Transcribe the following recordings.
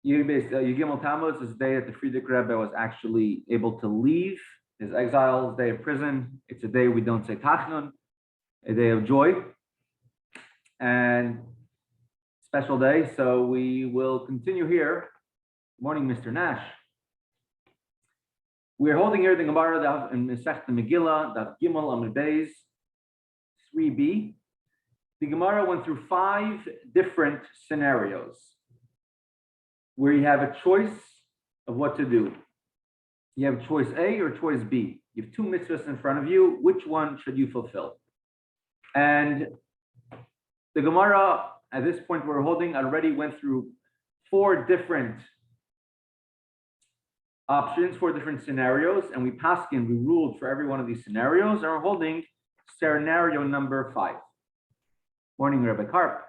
Yigimel Tammuz is the day that the Frierdiker Rebbe was actually able to leave his exile, his day of prison. It's a day we don't say Tachnun, a day of joy, and special day. So we will continue here. Good morning, Mr. Nash. We're holding here the Gemara in Masechta Megillah, Daf Gimel Amud Beis 3b. The Gemara went through 5 different scenarios where you have a choice of what to do. You have choice A or choice B. You have 2 mitzvahs in front of you. Which one should you fulfill? And the Gemara, at this point we're holding, already went through 4 different options, 4 different scenarios, and we ruled for every one of these scenarios, and we're holding scenario number 5. Morning, Rabbi Karp.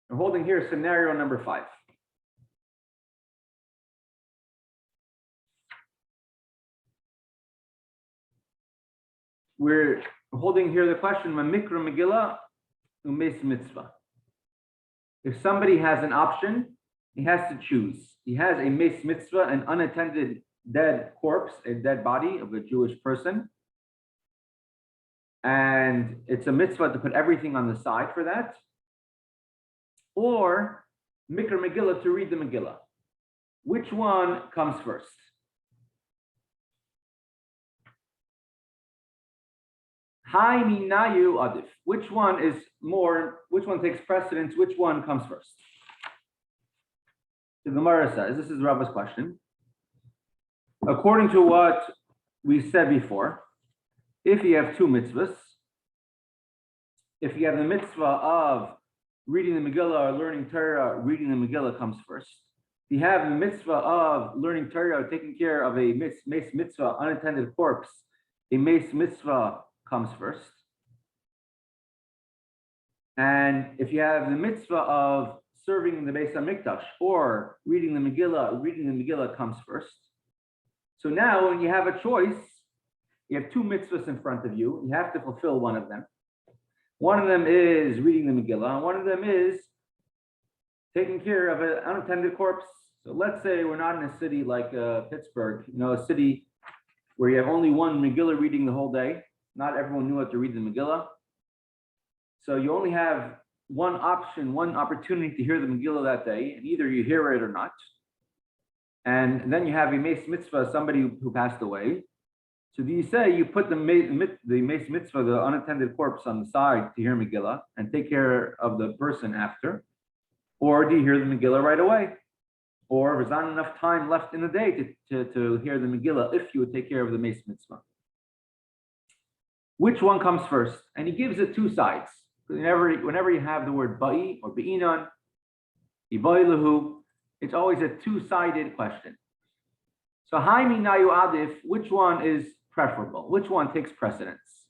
We're holding here scenario number 5. We're holding here the question, Mikra Megillah u'mes mitzvah. If somebody has an option, he has to choose. He has a mes mitzvah, an unattended dead corpse, a dead body of a Jewish person. And it's a mitzvah to put everything on the side for that. Or Mikra Megillah, to read the Megillah. Which one comes first? Hai minayu adif. Which one takes precedence? Which one comes first? The Gemara says, this is Rabbi's question. According to what we said before, if you have 2 mitzvahs, if you have the mitzvah of reading the Megillah or learning Torah, reading the Megillah comes first. If you have the mitzvah of learning Torah or taking care of a mes mitzvah, unattended corpse, a mes mitzvah comes first. And if you have the mitzvah of serving in the Beis HaMikdash or reading the Megillah comes first. So now when you have a choice, you have 2 mitzvahs in front of you. You have to fulfill one of them. One of them is reading the Megillah, and one of them is taking care of an unattended corpse. So let's say we're not in a city like Pittsburgh, a city where you have only one Megillah reading the whole day. Not everyone knew how to read the Megillah. So you only have one option, one opportunity to hear the Megillah that day, and either you hear it or not. And then you have a mes mitzvah, somebody who passed away. So do you say you put the mes mitzvah, the unattended corpse, on the side to hear Megillah and take care of the person after? Or do you hear the Megillah right away? Or there's not enough time left in the day to hear the Megillah if you would take care of the mes mitzvah? Which one comes first? And he gives it 2 sides. Whenever you have the word ba'i or be'inan, ibailahu, it's always a 2-sided question. So hai minayu adif, which one is preferable? Which one takes precedence?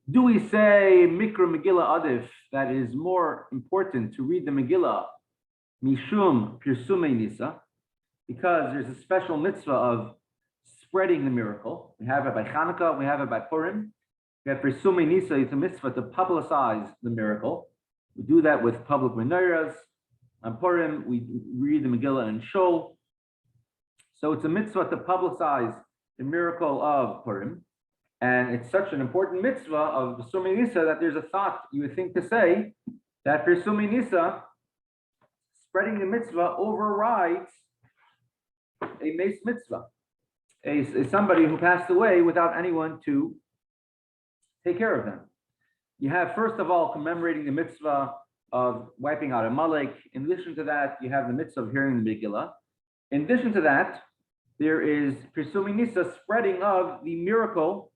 Do we say Mikra Megillah adif, that is more important to read the Megillah, mishum pirsumei nisa, because there's a special mitzvah of spreading the miracle. We have it by Chanukah, we have it by Purim. We have pirsumei nisa, it's a mitzvah to publicize the miracle. We do that with public menorahs. On Purim, we read the Megillah in Shul. So it's a mitzvah to publicize the miracle of Purim. And it's such an important mitzvah of Pirsumei Nisa that there's a thought you would think to say that Pirsumei Nisa, spreading the mitzvah, overrides a mes mitzvah, a somebody who passed away without anyone to take care of them. You have, first of all, commemorating the mitzvah of wiping out a Amalek. In addition to that, you have the mitzvah of hearing the Megillah. In addition to that, there is Pirsumei Nisa, spreading of the miracle.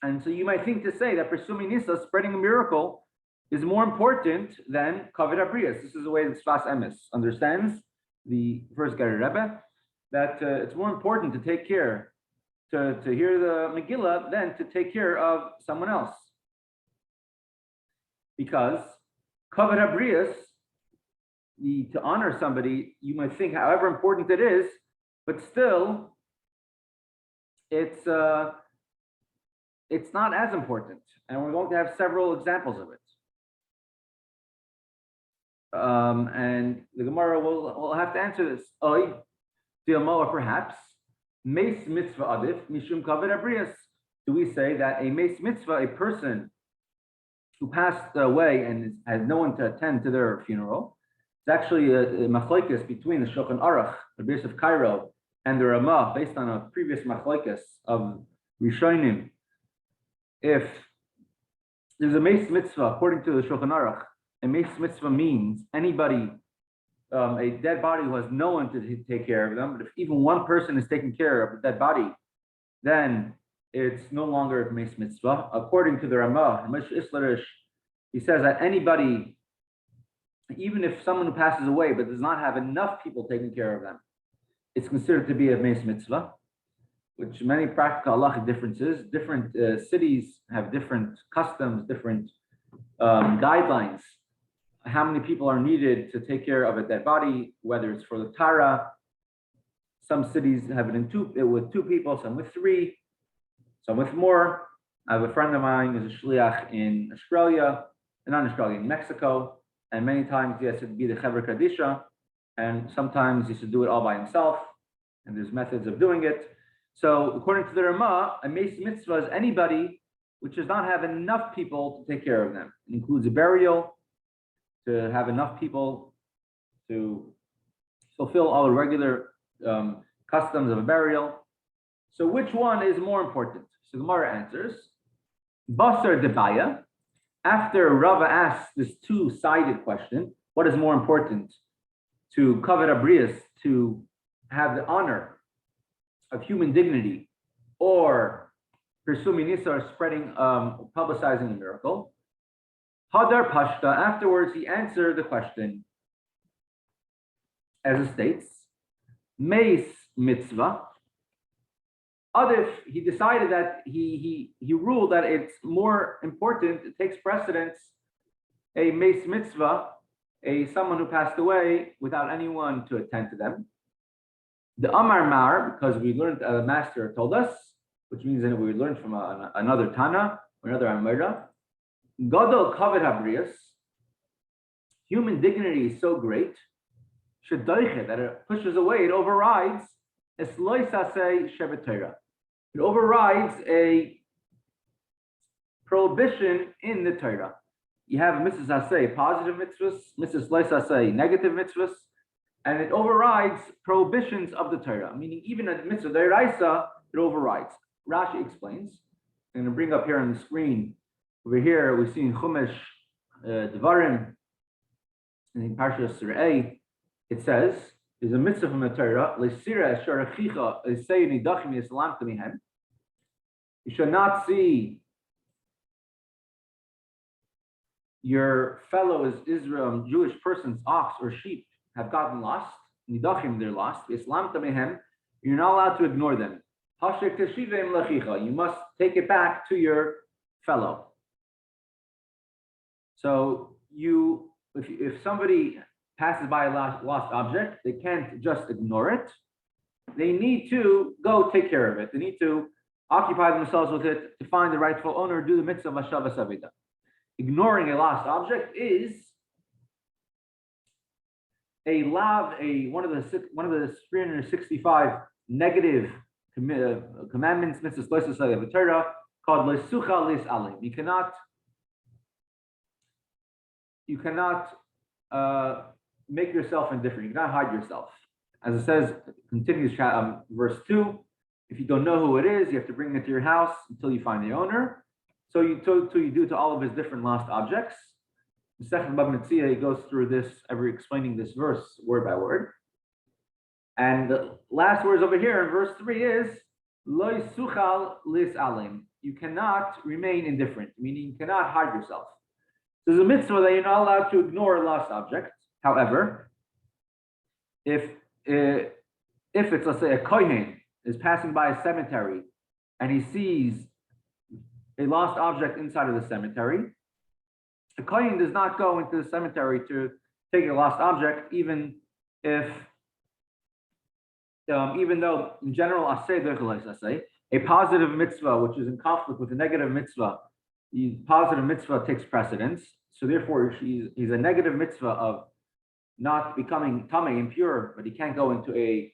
And so you might think to say that Pirsumei Nisa, spreading a miracle, is more important than Kavod Abrius. This is the way that Sfas Emes understands, the first Ger Rebbe, that it's more important to take care, to hear the Megillah than to take care of someone else. Because Kavod Abrius, to honor somebody, you might think, however important it is, but still, it's not as important. And we're going to have several examples of it. And the Gemara will have to answer this. Oy, or perhaps, Meis mitzvah adif, mishum kavod abrius. Do we say that a meis mitzvah, a person who passed away and has no one to attend to their funeral, it's actually a machlokes between the Shulchan Aruch, the Beis of Cairo, and the Ramah, based on a previous machlokes of Rishonim. If there's a meis mitzvah, according to the Shulchan Aruch, a meis mitzvah means anybody, a dead body who has no one to take care of them. But if even one person is taking care of the dead body, then it's no longer a meis mitzvah. According to the Ramah, he says that anybody, even if someone who passes away but does not have enough people taking care of them, it's considered to be a meis mitzvah, which many practical halachic differences. Different cities have different customs, different guidelines. How many people are needed to take care of a dead body, whether it's for the Tara. Some cities have it with 2 people, some with 3, some with more. I have a friend of mine who's a shliach in Australia, not in Australia, in Mexico, and many times he has to be the Chevra Kadisha, and sometimes he should do it all by himself, and there's methods of doing it. So according to the Ramah, a meis mitzvah is anybody which does not have enough people to take care of them. It includes a burial, to have enough people to fulfill all the regular customs of a burial. So which one is more important? So the Gemara answers, Basar Debaya. After Rava asks this 2-sided question, what is more important? To kavod abrius, to have the honor of human dignity, or Pirsumi Nisar, spreading, publicizing a miracle. Hadar Pashta, afterwards he answered the question as it states, Meis mitzvah. Adif, he decided that he ruled that it's more important, it takes precedence, a meis mitzvah, someone who passed away without anyone to attend to them. The Amar Mar, because we learned, the master told us, which means that we learned from another Tana, or another Amira, Gadol kavod habrius, human dignity is so great, that it pushes away, it overrides, it overrides a prohibition in the Torah. You have mitzvahs say positive mitzvahs, mitzvahs say negative mitzvahs, and it overrides prohibitions of the Torah, meaning even a mitzvah deraisa, it overrides. Rashi explains. I'm going to bring up here on the screen. Over here, we see in Chumash Devarim, in Parshas Re'eh, it says, there's a mitzvah from the Torah, you should not see your fellow Israel, Jewish person's ox or sheep have gotten lost. Nidachim, they're lost. You're not allowed to ignore them. You must take it back to your fellow. So if somebody passes by a lost object, they can't just ignore it. They need to go take care of it. They need to occupy themselves with it to find the rightful owner, do the mitzvah of Hashavas Avida. Ignoring a lost object is a lav, one of the 365 negative commandments, mitzvahs of the Torah, called lesucha lis alim. You cannot make yourself indifferent. You cannot hide yourself. As it says, continues verse 2, if you don't know who it is, you have to bring it to your house until you find the owner. So you do to all of his different lost objects. The second Bab Metzia, he goes through this, explaining this verse word by word. And the last words over here in verse 3 is, Lo suchal lis alim. You cannot remain indifferent, meaning you cannot hide yourself. There's a mitzvah that you're not allowed to ignore a lost object. However, if it's, let's say, a kohen is passing by a cemetery and he sees a lost object inside of the cemetery, the kohen does not go into the cemetery to take a lost object, even though in general, a positive mitzvah, which is in conflict with a negative mitzvah, the positive mitzvah takes precedence. So therefore, he's a negative mitzvah of not becoming tamei, impure, but he can't go into a,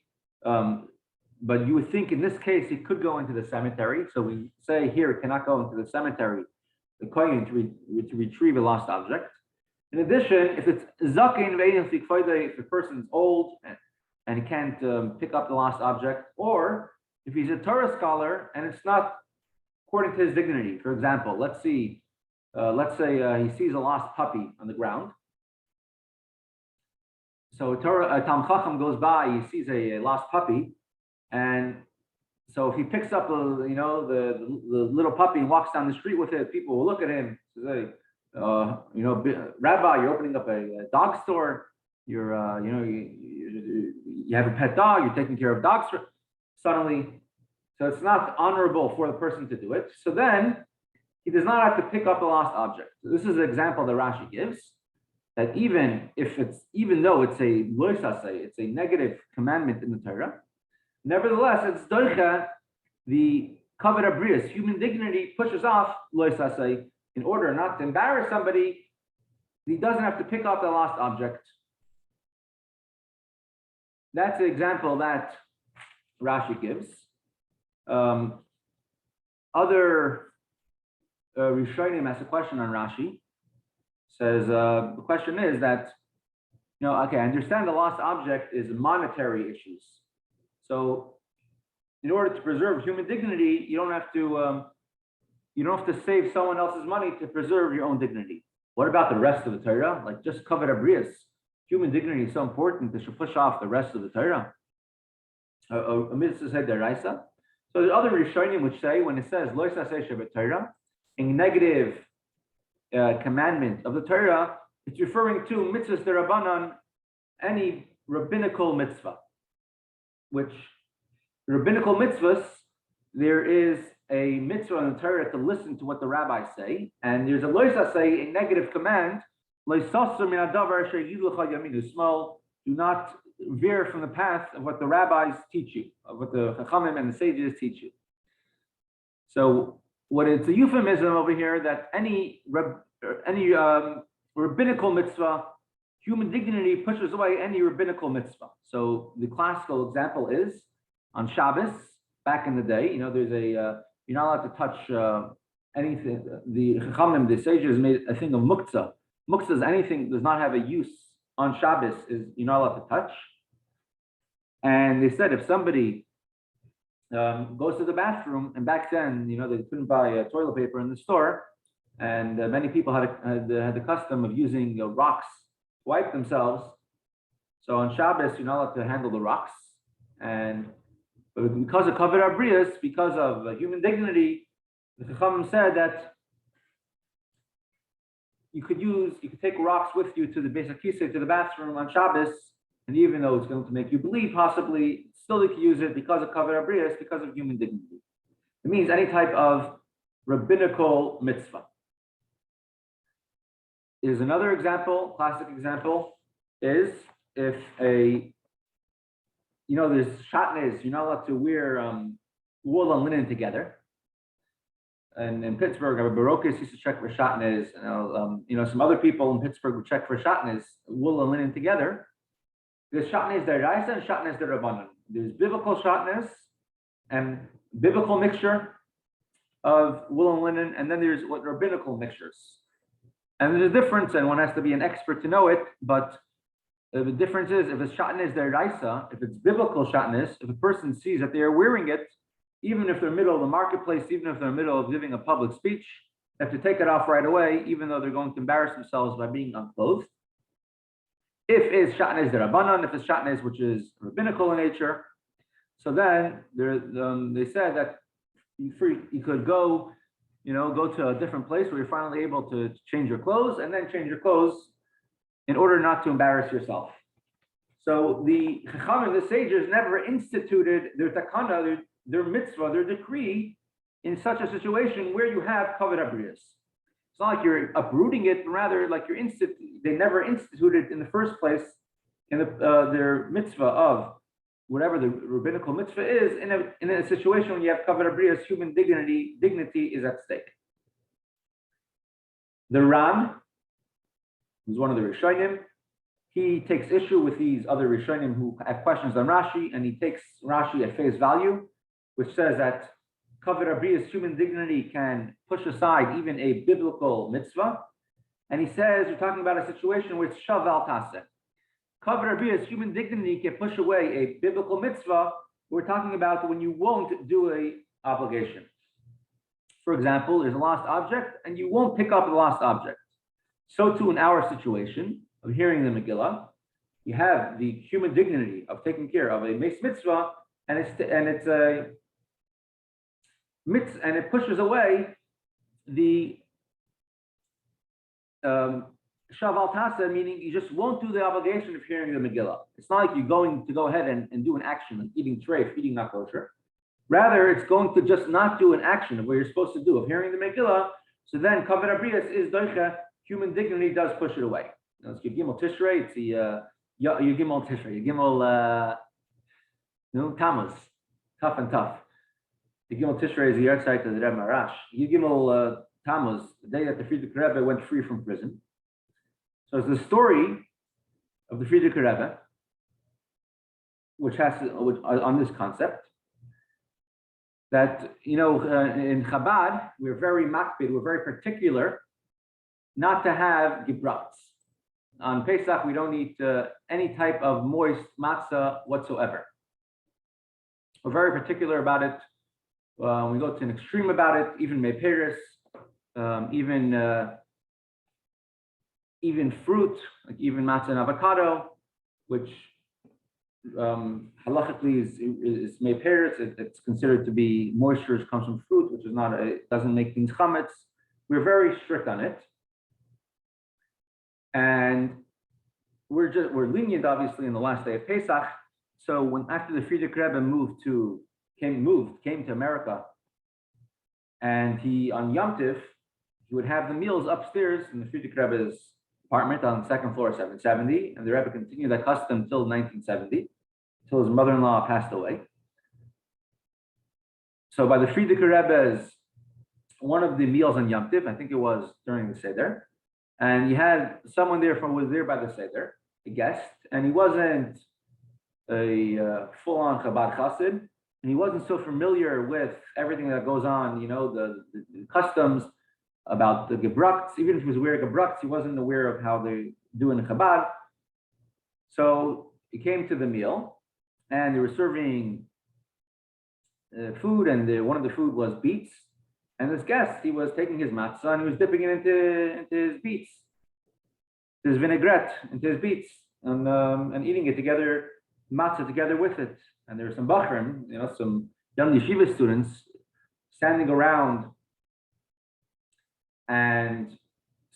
but you would think in this case he could go into the cemetery. So we say here it cannot go into the cemetery, the kohen to retrieve a lost object. In addition, if it's zakin, if the person's old and he can't pick up the lost object, or if he's a Torah scholar and it's not according to his dignity. For example, let's say he sees a lost puppy on the ground. So a Talmid Chacham goes by, he sees a lost puppy, and so if he picks up the little puppy and walks down the street with it, people will look at him and say, Rabbi, you're opening up a dog store. You're you have a pet dog. You're taking care of dogs. Suddenly, so it's not honorable for the person to do it. So then he does not have to pick up the lost object. So this is an example that Rashi gives, that even though it's a loisasei, it's a negative commandment in the Torah, nevertheless, it's doicha, the kavod habrius, human dignity, pushes off loisasei in order not to embarrass somebody. He doesn't have to pick up the lost object. That's the example that Rashi gives. Other Rishonim ask a question on Rashi. Says the question is that, I understand the lost object is monetary issues. So, in order to preserve human dignity, you don't have to save someone else's money to preserve your own dignity. What about the rest of the Torah? Like just kavod habrius, human dignity is so important that should push off the rest of the Torah. A mitzvah said deraisa. So the other Rishonim which say when it says lo yisaseh shevet Torah, a negative commandment of the Torah, it's referring to mitzvahs derabanan, any rabbinical mitzvah. Which rabbinical mitzvahs, there is a mitzvah in the Torah to listen to what the rabbis say, and there's a lo yisaseh, a negative command, lo yisaseh min hadavar asher yidu lecha yaminu shmol. Do not veer from the path of what the rabbis teach you, of what the Chachamim and the sages teach you. So, what it's a euphemism over here that any rabbinical mitzvah, human dignity pushes away any rabbinical mitzvah. So, the classical example is on Shabbos. Back in the day, there's you're not allowed to touch anything. The Chachamim, the sages, made a thing of muktzah. Muktzah is anything that does not have a use on Shabbos, you're not allowed to touch. And they said if somebody goes to the bathroom, and back then, they couldn't buy toilet paper in the store, and many people had the custom of using rocks to wipe themselves. So on Shabbos, you're not allowed to handle the rocks. And because of kavod habrius, because of human dignity, the Chachamim said that you could take rocks with you to the Beis HaKisei, to the bathroom on Shabbos, and even though it's going to make you bleed, possibly, still you can use it because of kavod habrius, because of human dignity. It means any type of rabbinical mitzvah. Is another example, classic example, is if there's shatnez, you're not allowed to wear wool and linen together. And in Pittsburgh, Rabbi Barokis used to check for shatnez. Some other people in Pittsburgh would check for shatnez, wool and linen together. There's shatnez deraisa and shatnez derabanan. There's biblical shatnez and biblical mixture of wool and linen, and then there's rabbinical mixtures. And there's a difference, and one has to be an expert to know it. But the difference is if it's shatnez deraisa, if it's biblical shatnez, if a person sees that they are wearing it, even if they're middle of the marketplace, even if they're middle of giving a public speech, they have to take it off right away, even though they're going to embarrass themselves by being unclothed. If it's shatnez derabanan, if it's shatnez which is rabbinical in nature, so then they said that you could go to a different place where you're finally able to change your clothes, and then change your clothes in order not to embarrass yourself. So the Chachamim, the sages, never instituted their takana, their mitzvah, their decree, in such a situation where you have kavod habrius. It's not like you're uprooting it, but rather like they never instituted in the first place in their mitzvah of whatever the rabbinical mitzvah is in a situation when you have kavod habrius, human dignity is at stake. The Ram, who's one of the Rishonim, he takes issue with these other Rishonim who have questions on Rashi, and he takes Rashi at face value, which says that Kavod Abrius, human dignity, can push aside even a biblical mitzvah. And he says, we're talking about a situation where it's shav al taseh. Kavod Abrius, human dignity, can push away a biblical mitzvah. We're talking about when you won't do a obligation. For example, there's a lost object, and you won't pick up the lost object. So too in our situation of hearing the Megillah, you have the human dignity of taking care of a mitzvah, and it pushes away the shav al taseh, meaning you just won't do the obligation of hearing the Megillah. It's not like you're going to go ahead and do an action like eating treif, eating not kosher. Rather, it's going to just not do an action of what you're supposed to do of hearing the Megillah. So then, Kavod Abrius is doicha. Human dignity does push it away. It's Gimel Tishrei. It's the Gimel Tishrei. Gimel Tammuz. Tough and tough. The Gimel Tishrei is the yahrzeit of the Rebbe Marash. Gimel Tammuz, the day that the Friedrich Rebbe went free from prison. So it's the story of the Friedrich Rebbe, which on this concept. That, in Chabad, we're very makpid, we're very particular not to have gebrats. On Pesach, we don't eat any type of moist matzah whatsoever. We're very particular about it. We go to an extreme about it, even Tiferes, even fruit, like even matzah and avocado, which halachically is Tiferes. It's considered to be moisture that comes from fruit, which is it doesn't make things chametz. We're very strict on it, and we're lenient, obviously, in the last day of Pesach. So after the Friedrich Rebbe came to America, and he on Yom Tiv, he would have the meals upstairs in the Friedrich Rebbe's apartment on the second floor, 770, and the Rebbe continued that custom until 1970, until his mother-in-law passed away. So by the Friedrich Rebbe's, one of the meals on Yom Tiv, I think it was during the Seder, and you had someone was there by the Seder, a guest, and he wasn't a full-on Chabad Chassid, and he wasn't so familiar with everything that goes on, the customs about the gebrats. Even if he was aware of gebrats, he wasn't aware of how they do in Chabad. So he came to the meal, and they were serving food, and one of the food was beets. And this guest, he was taking his matzah and he was dipping it into his beets, his vinaigrette, into his beets, and eating it together, matzah together with it. And there were some bachrim, some young yeshiva students standing around and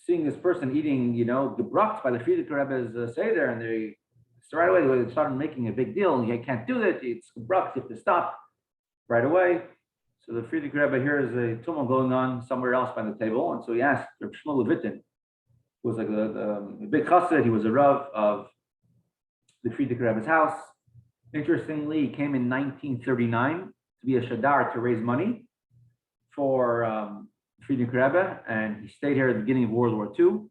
seeing this person eating, gebrats by the Friedrich Rebbe's Seder, and they right away they started making a big deal. You can't do that. It's gebrats. You have to stop right away. So the Friedrich Rebbe hears a tumult going on somewhere else by the table, and so he asked Rabbi Shmuel Levitin, who was like a big chassid. He was a rav of the Friedrich Rebbe's house. Interestingly, he came in 1939 to be a shadar to raise money for Friedrich Rebbe, and he stayed here at the beginning of World War II.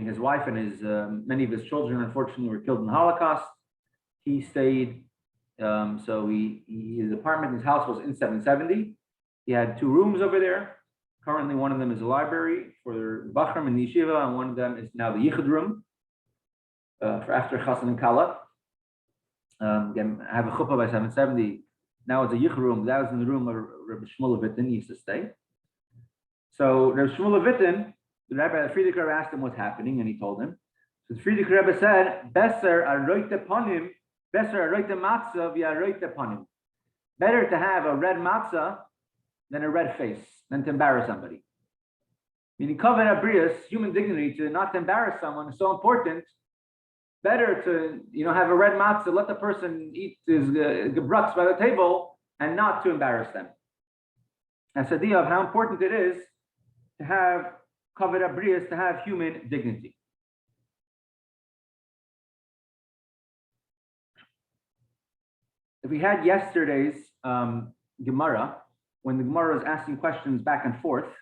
His wife and many of his children, unfortunately, were killed in the Holocaust. He stayed. So his apartment, his house was in 770. He had 2 rooms over there. Currently, one of them is a library for Bachram and Yeshiva, and one of them is now the Yichud room for after Chassan and Kala. Again, I have a chuppah by 770. Now it's a Yichud room. That was in the room where Rabbi Shmuel Levitin used to stay. So Rabbi Shmuel Levitin, the Friedrich Rebbe asked him what's happening, and he told him. So the Friedrich Rebbe said, "Beser aroite panim." Better to have a red matzah than a red face, than to embarrass somebody. Meaning, kavod abrius, human dignity, to not embarrass someone is so important. Better to have a red matzah, let the person eat his gebrats by the table, and not to embarrass them. That's the idea of how important it is to have kavod abrius, to have human dignity. If we had yesterday's Gemara, when the Gemara was asking questions back and forth,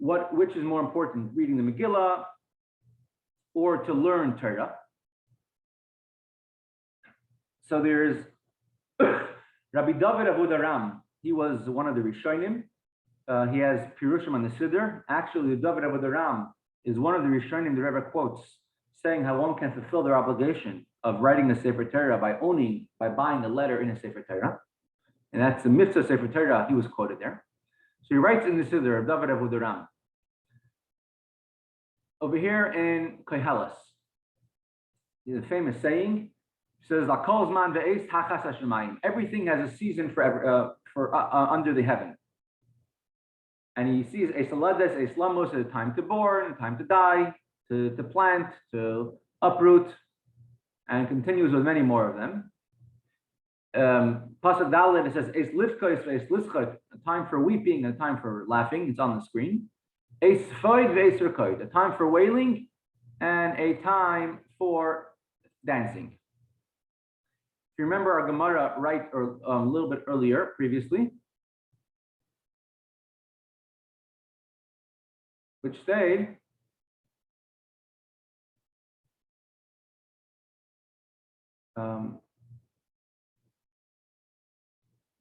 which is more important, reading the Megillah or to learn Torah? So there's Rabbi David Avodaram. He was one of the Rishonim. He has Pirushim on the Siddur. Actually, the David Avodaram is one of the Rishonim the Rebbe quotes, saying how one can fulfill their obligation of writing a Sefer Torah by buying a letter in a Sefer Torah. And that's the mitzvah Sefer Torah. He was quoted there. So he writes in the Siddur of David Avodaram. Over here in Kollel, the famous saying, says, everything has a season for under the heaven. And he sees a slamos, a time to born, a time to die, to plant, to uproot, and continues with many more of them. Pasuk Dalet, it says, a time for weeping, a time for laughing. It's on the screen. A time for wailing, and a time for dancing. If you remember our Gemara a little bit earlier, previously, which say,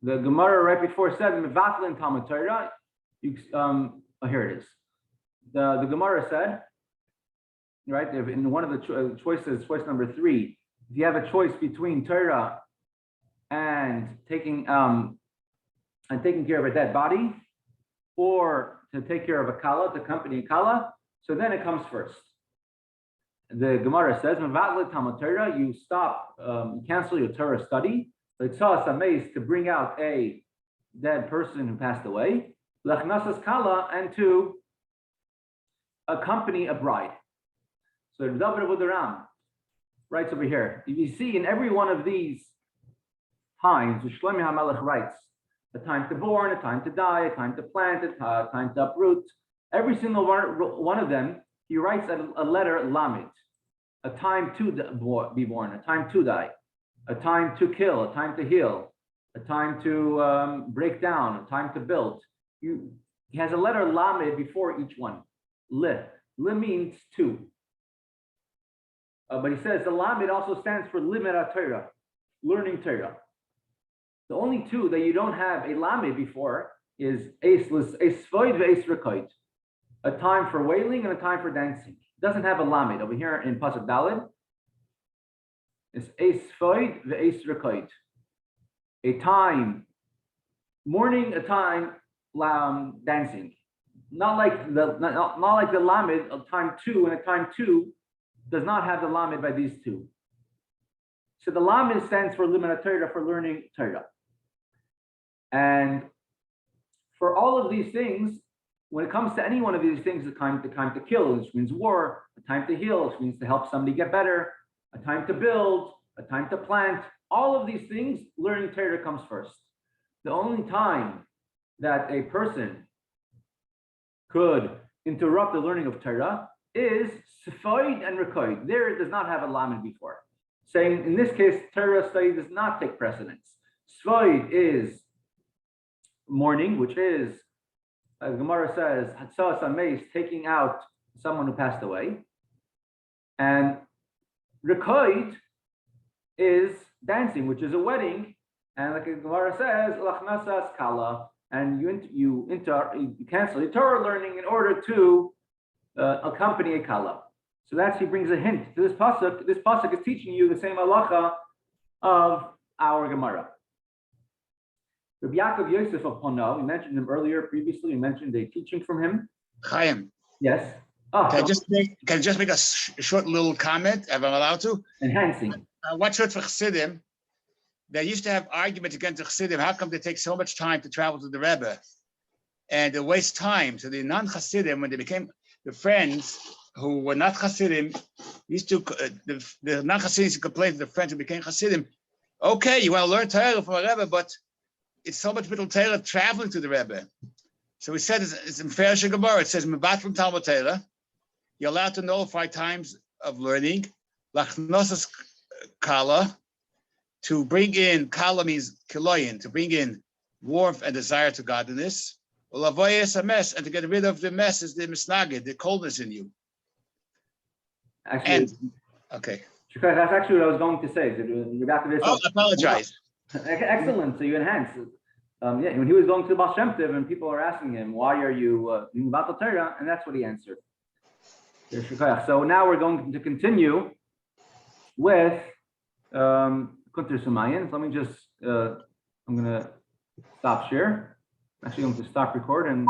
the Gemara right before said, Mevatlin Talmud Torah, here it is. The Gemara said, right, in one of the choices, choice number 3, if you have a choice between Torah and taking care of a dead body, or to take care of a kala, to accompany a kala, so then it comes first. The Gemara says, you stop, cancel your Torah study, to bring out a dead person who passed away, kala, and to accompany a bride. So David Avodaram writes over here, if you see in every one of these times, which Shlomo HaMelech writes, a time to born, a time to die, a time to plant, a time to uproot, every single one of them, he writes a letter lamed, a time to be born, a time to die, a time to kill, a time to heal, a time to break down, a time to build. He has a letter lamed before each one. Le means two. But he says the lamed also stands for limed Torah, learning Torah. The only two that you don't have a lamed before is a svoid ve'es rekoid, a time for wailing and a time for dancing. It doesn't have a lamed over here in Pasuk Daled. It's a svoid ve'es rekoid, a time mourning, a time dancing. Not like the lamed of time 2, and a time 2 does not have the lamed by these two. So the lamed stands for limud Torah, for learning Torah. And for all of these things, when it comes to any one of these things, the time to kill, which means war, a time to heal, which means to help somebody get better, a time to build, a time to plant, all of these things, learning Torah comes first. The only time that a person could interrupt the learning of Torah is Sefoid and Rekoid. There it does not have a lamed before. Saying in this case, Torah study does not take precedence. Sefoid is mourning, which is, as Gemara says, Hatzvi-Bais, taking out someone who passed away. And Rekoid is dancing, which is a wedding. And like Gemara says, Lachnasas Kala, and you cancel your Torah learning in order to accompany a kala. So that's, he brings a hint to this pasuk. This pasuk is teaching you the same halacha of our Gemara. Rabbi Yaakov Yosef of Pono, we mentioned him earlier previously. We mentioned a teaching from him. Chaim. Yes. Oh, can I just make a short little comment, if I'm allowed to? Enhancing. What's short for Chassidim? They used to have arguments against the Chassidim. How come they take so much time to travel to the Rebbe? And they waste time. So the non-Chassidim, when they became the friends who were not Chassidim, used to, the non-Chassidim used to complain to the friends who became Chassidim, okay, you want to learn Torah from a Rebbe, but it's so much little Torah traveling to the Rebbe. So he said, it's in Tiferes Gemara, it says, Mebat from Talmud Torah, you're allowed to nullify times of learning, Lachnosas Kala, to bring in, Kala means Kiloyin, to bring in warmth and desire to godliness, Ulavoyes a mess, and to get rid of the mess is the misnagid, the coldness in you. Actually, okay. That's actually what I was going to say. So you're back to this. Oh, I apologize. Excellent. So you enhance. Yeah, when he was going to the Baal Shem Tov and people are asking him, why are you doing Batal Torah? And that's what he answered. So now we're going to continue with Kunter Sumayin. So let me just, I'm going to stop share. I'm actually going to stop record and